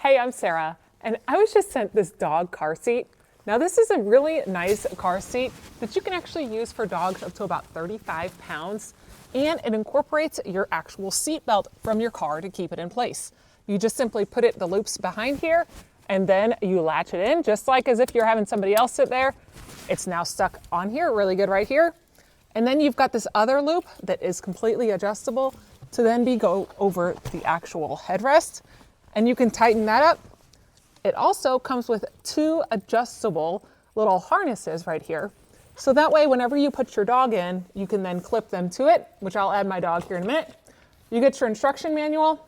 Hey, I'm Sarah, and I was just sent this dog car seat. Now this is a really nice car seat that you can actually use for dogs up to about 35 pounds, and it incorporates your actual seat belt from your car to keep it in place. You just simply put it, the loops behind here, and then you latch it in, just like as if you're having somebody else sit there. It's now stuck on here, really good right here. And then you've got this other loop that is completely adjustable to then go over the actual headrest, and you can tighten that up. It also comes with two adjustable little harnesses right here. So that way, whenever you put your dog in, you can then clip them to it, which I'll add my dog here in a minute. You get your instruction manual,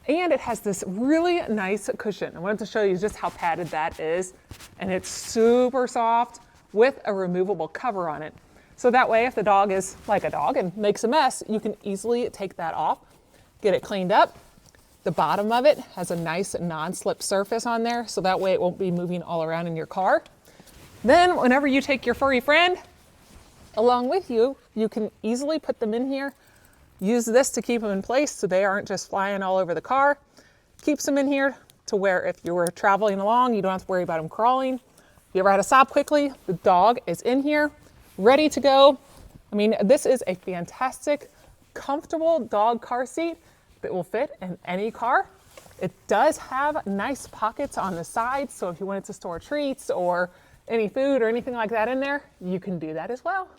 and it has this really nice cushion. I wanted to show you just how padded that is. And it's super soft with a removable cover on it. So that way, if the dog is like a dog and makes a mess, you can easily take that off, get it cleaned up. The bottom of it has a nice non-slip surface on there, so that way it won't be moving all around in your car. Then whenever you take your furry friend along with you, you can easily put them in here. Use this to keep them in place so they aren't just flying all over the car. Keeps them in here to where if you were traveling along, you don't have to worry about them crawling. If you ever had to stop quickly, the dog is in here, ready to go. I mean, this is a fantastic, comfortable dog car seat that will fit in any car. It does have nice pockets on the side, so if you wanted to store treats or any food or anything like that in there, you can do that as well.